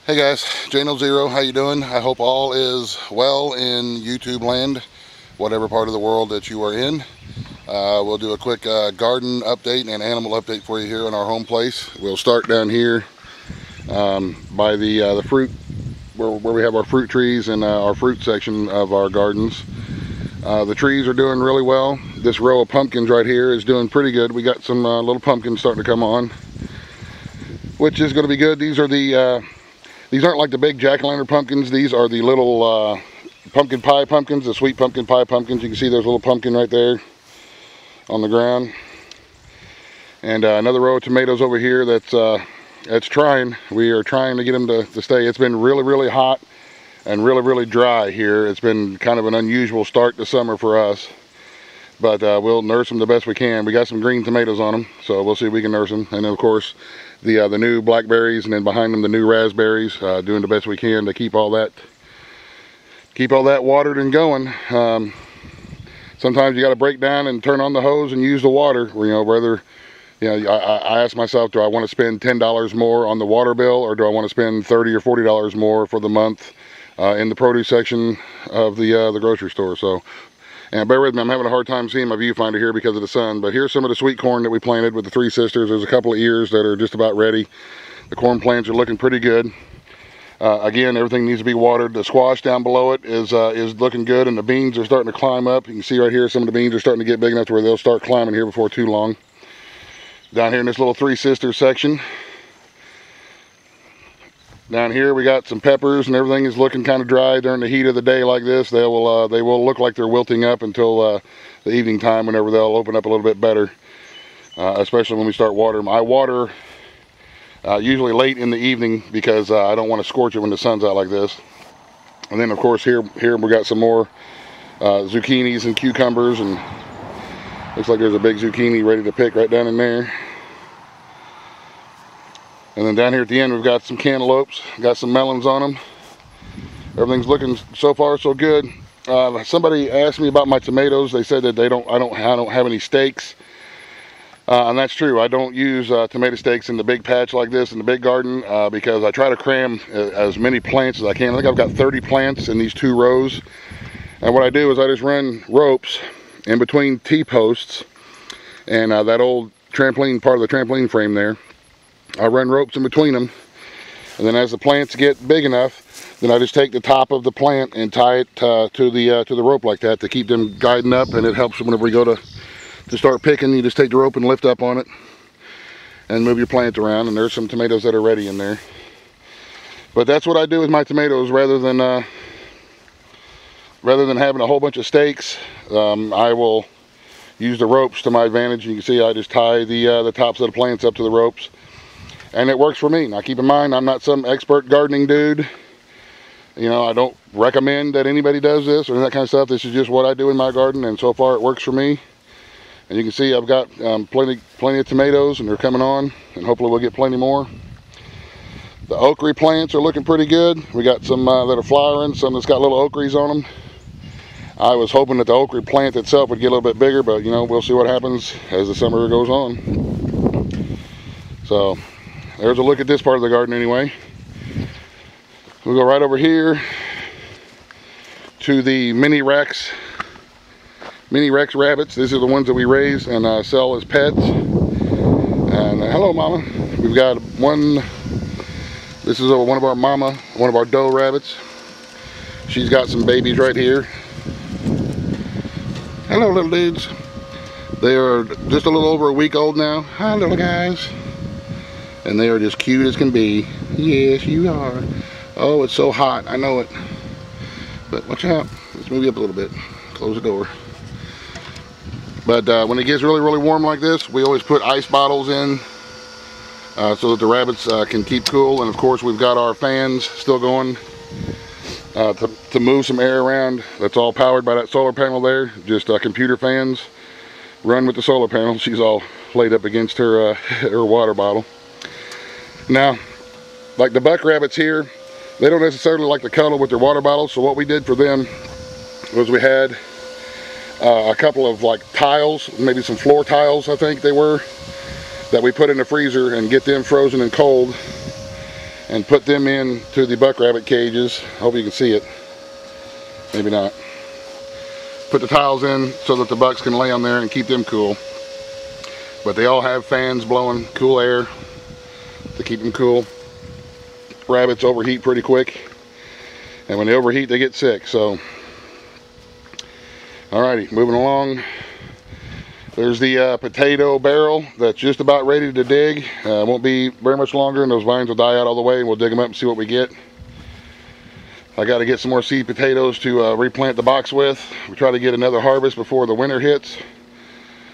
Hey guys, Jano0, how you doing? I hope all is well in YouTube land, whatever part of the world that you are in. We'll do a quick garden update and animal update for you here in our home place. We'll start down here by the fruit, where we have our fruit trees and our fruit section of our gardens. The trees are doing really well. This row of pumpkins right here is doing pretty good. We got some little pumpkins starting to come on, which is going to be good. These aren't like the big jack-o'-lantern pumpkins. These are the little pumpkin pie pumpkins, the sweet pumpkin pie pumpkins. You can see there's a little pumpkin right there on the ground. And another row of tomatoes over here that's trying. We are trying to get them to stay. It's been really, really hot and really, really dry here. It's been kind of an unusual start to summer for us. But we'll nurse them the best we can. We got some green tomatoes on them, so we'll see if we can nurse them. And then of course, the new blackberries, and then behind them the new raspberries. Doing the best we can to keep all that watered and going. Sometimes you got to break down and turn on the hose and use the water. I ask myself, do I want to spend $10 more on the water bill, or do I want to spend $30 or $40 more for the month in the produce section of the grocery store? So. And bear with me, I'm having a hard time seeing my viewfinder here because of the sun. But here's some of the sweet corn that we planted with the Three Sisters. There's a couple of ears that are just about ready. The corn plants are looking pretty good. Again, everything needs to be watered. The squash down below it is looking good, and the beans are starting to climb up. You can see right here, some of the beans are starting to get big enough to where they'll start climbing here before too long. Down here in this little Three Sisters section. Down here we got some peppers, and everything is looking kind of dry during the heat of the day like this. They will look like they're wilting up until the evening time, whenever they'll open up a little bit better, especially when we start watering them. I water usually late in the evening because I don't want to scorch it when the sun's out like this. And then of course here we got some more zucchinis and cucumbers, and looks like there's a big zucchini ready to pick right down in there. And then down here at the end, we've got some cantaloupes, got some melons on them. Everything's looking so far so good. Somebody asked me about my tomatoes. They said that I don't have any stakes, and that's true. I don't use tomato stakes in the big patch like this in the big garden because I try to cram as many plants as I can. I think I've got 30 plants in these 2 rows, and what I do is I just run ropes in between T-posts and that old trampoline, part of the trampoline frame there. I run ropes in between them, and then as the plants get big enough, then I just take the top of the plant and tie it to the rope like that to keep them guiding up, and it helps whenever we go to start picking. You just take the rope and lift up on it and move your plant around, and there's some tomatoes that are ready in there. But that's what I do with my tomatoes. Rather than having a whole bunch of stakes, I will use the ropes to my advantage. And you can see I just tie the tops of the plants up to the ropes. And it works for me. Now keep in mind, I'm not some expert gardening dude. You know, I don't recommend that anybody does this or that kind of stuff. This is just what I do in my garden, and so far it works for me. And you can see I've got plenty of tomatoes, and they're coming on, and hopefully we'll get plenty more. The okra plants are looking pretty good. We got some that are flowering, some that's got little okras on them. I was hoping that the okra plant itself would get a little bit bigger, but you know, we'll see what happens as the summer goes on. So there's a look at this part of the garden anyway. We'll go right over here to the mini Rex rabbits. These are the ones that we raise and sell as pets. And hello, Mama. We've got one. This is one of our doe rabbits. She's got some babies right here. Hello, little dudes. They are just a little over a week old now. Hi, little guys. And they are just cute as can be. Yes, you are. Oh, it's so hot. I know it. But watch out. Let's move you up a little bit. Close the door. But when it gets really, really warm like this, we always put ice bottles in so that the rabbits can keep cool. And of course, we've got our fans still going to move some air around. That's all powered by that solar panel there. Just computer fans run with the solar panel. She's all laid up against her her water bottle. Now, like the buck rabbits here, they don't necessarily like to cuddle with their water bottles. So what we did for them was we had a couple of like tiles, maybe some floor tiles I think they were, that we put in the freezer and get them frozen and cold. and put them into the buck rabbit cages. Hope you can see it. Maybe not. Put the tiles in so that the bucks can lay on there and keep them cool. But they all have fans blowing cool air to keep them cool. Rabbits overheat pretty quick, and when they overheat they get sick. So alrighty, moving along. There's the potato barrel that's just about ready to dig. Won't be very much longer and those vines will die out all the way, and we'll dig them up and see what we get. I got to get some more seed potatoes to replant the box with. We try to get another harvest before the winter hits.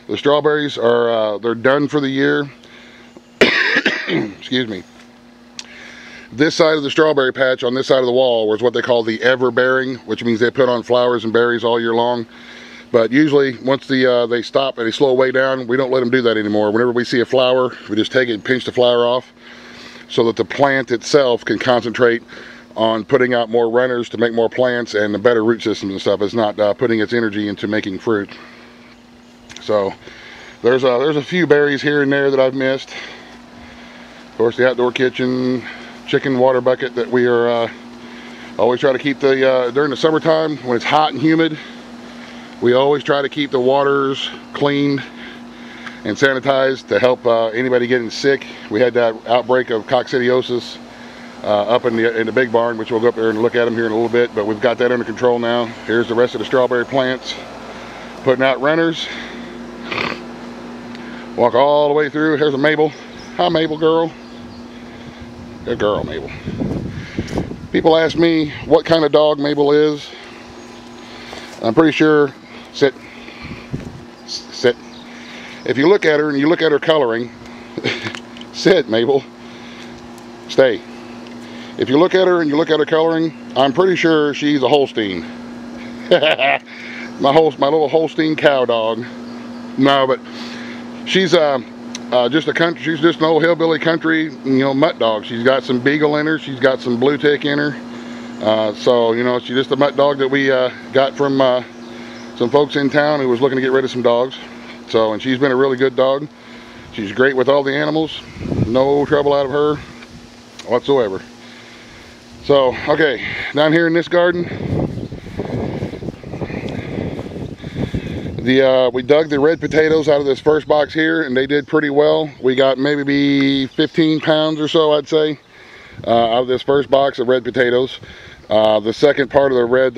The strawberries are they're done for the year. Excuse me. This side of the strawberry patch on this side of the wall was what they call the ever bearing, which means they put on flowers and berries all year long. But usually once they stop and they slow way down, we don't let them do that anymore. Whenever we see a flower, we just take it and pinch the flower off so that the plant itself can concentrate on putting out more runners to make more plants and a better root system and stuff. It's not putting its energy into making fruit. So there's a few berries here and there that I've missed. Of course, the outdoor kitchen chicken water bucket that we are always try to keep during the summertime when it's hot and humid. We always try to keep the waters cleaned and sanitized to help anybody getting sick. We had that outbreak of coccidiosis up in the big barn, which we'll go up there and look at them here in a little bit, but we've got that under control now. Here's the rest of the strawberry plants, putting out runners. Walk all the way through. Here's a Mabel. Hi, Mabel girl. Good girl, Mabel. People ask me what kind of dog Mabel is. I'm pretty sure, sit. If you look at her and you look at her coloring, sit, Mabel, stay. If you look at her and you look at her coloring, I'm pretty sure she's a Holstein. my little Holstein cow dog. No, but she's she's just an old hillbilly country, mutt dog. She's got some beagle in her. She's got some blue tick in her. So, she's just a mutt dog that we got from some folks in town who was looking to get rid of some dogs. So, and she's been a really good dog. She's great with all the animals. No trouble out of her whatsoever. So, okay, down here in this garden, we dug the red potatoes out of this first box here, and they did pretty well. We got maybe 15 pounds or so, I'd say, out of this first box of red potatoes. The second part of the red,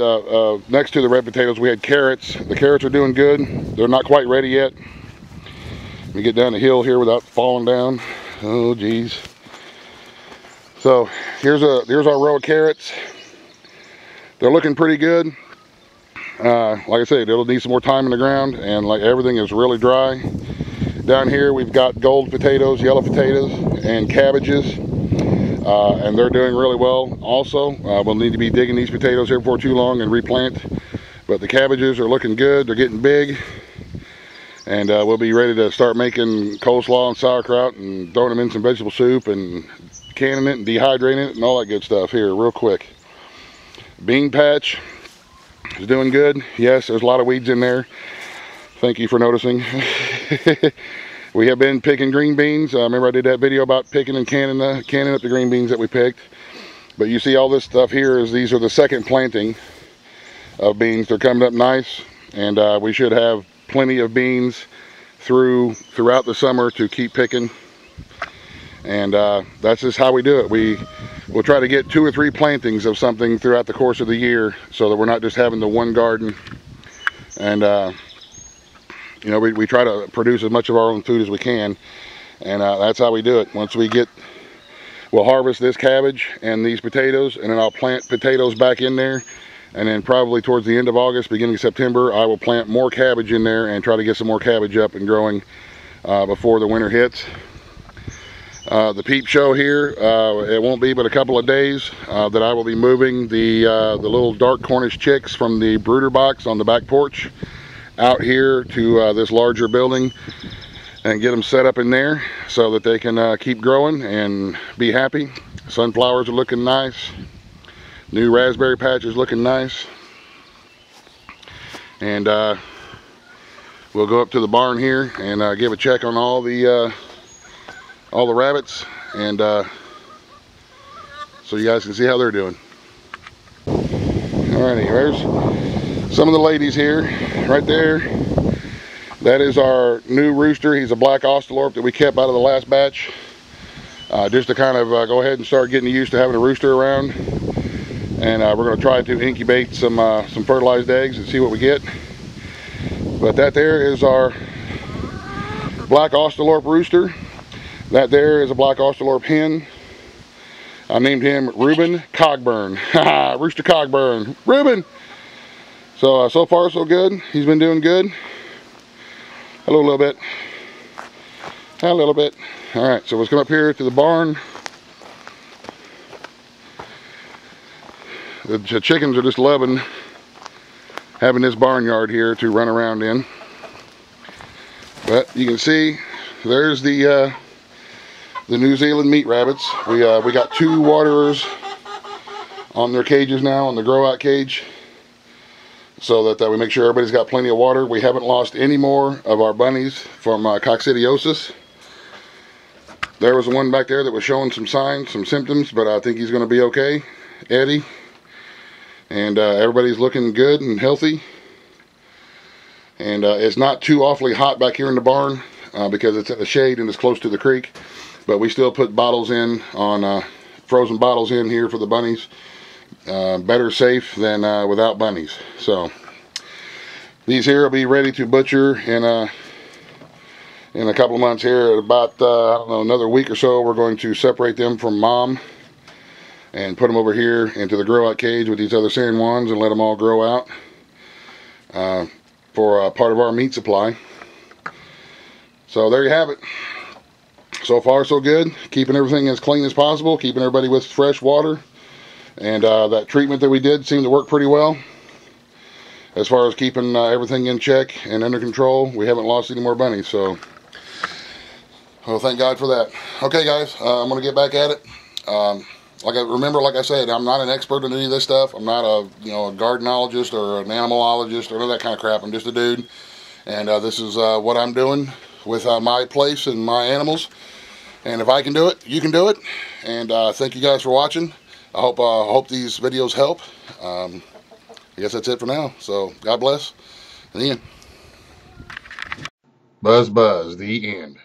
next to the red potatoes, we had carrots. The carrots are doing good. They're not quite ready yet. Let me get down the hill here without falling down. Oh, geez. So here's our row of carrots. They're looking pretty good. Like I said, it'll need some more time in the ground, and like everything is really dry. Down here we've got gold potatoes, yellow potatoes, and cabbages. And they're doing really well also. We'll need to be digging these potatoes here before too long and replant. But the cabbages are looking good. They're getting big. And we'll be ready to start making coleslaw and sauerkraut and throwing them in some vegetable soup and canning it and dehydrating it and all that good stuff here real quick. Bean patch is doing good. Yes, there's a lot of weeds in there. Thank you for noticing. We have been picking green beans. Remember I did that video about picking and canning up the green beans that we picked. But you see all this stuff here these are the second planting of beans. They're coming up nice, and we should have plenty of beans throughout the summer to keep picking. And that's just how we do it. We'll try to get 2 or 3 plantings of something throughout the course of the year, so that we're not just having the one garden. And we try to produce as much of our own food as we can, and that's how we do it. We'll harvest this cabbage and these potatoes, and then I'll plant potatoes back in there, and then probably towards the end of August, beginning of September, I will plant more cabbage in there and try to get some more cabbage up and growing before the winter hits. The peep show here, it won't be but a couple of days that I will be moving the little dark Cornish chicks from the brooder box on the back porch out here to this larger building and get them set up in there so that they can keep growing and be happy. Sunflowers are looking nice. New raspberry patch is looking nice. And we'll go up to the barn here and give a check on all the rabbits and so you guys can see how they're doing. Alrighty, there's some of the ladies here, right there. That is our new rooster. He's a black Austalorp that we kept out of the last batch, just to kind of go ahead and start getting used to having a rooster around. And we're going to try to incubate some fertilized eggs and see what we get. But that there is our black Austalorp rooster. That there is a black Austalorp hen. I named him Reuben Cogburn. Rooster Cogburn. Reuben! So, so far so good. He's been doing good. A little bit. A little bit. Alright, so let's come up here to the barn. The chickens are just loving having this barnyard here to run around in. But you can see there's the New Zealand meat rabbits. We got 2 waterers on their cages now, on the grow out cage, so that we make sure everybody's got plenty of water. We haven't lost any more of our bunnies from coccidiosis. There was one back there that was showing some signs, some symptoms, but I think he's going to be okay, Eddie. And everybody's looking good and healthy. And it's not too awfully hot back here in the barn because it's in the shade and it's close to the creek. But we still put bottles in on frozen bottles in here for the bunnies. Better safe than without bunnies. So these here will be ready to butcher in a couple of months here. About I don't know, another week or so, we're going to separate them from mom and put them over here into the grow out cage with these other San Juans and let them all grow out for part of our meat supply. So there you have it. So far so good. Keeping everything as clean as possible, keeping everybody with fresh water, and that treatment that we did seemed to work pretty well as far as keeping everything in check and under control. We haven't lost any more bunnies, so well, thank God for that. Okay guys, I'm gonna get back at it. Like I said, I'm not an expert in any of this stuff. I'm not a a gardenologist or an animalologist or none of that kind of crap. I'm just a dude, and this is what I'm doing with my place and my animals. And if I can do it, you can do it. And thank you guys for watching. I hope these videos help. I guess that's it for now. So God bless. And the end. Buzz, the end.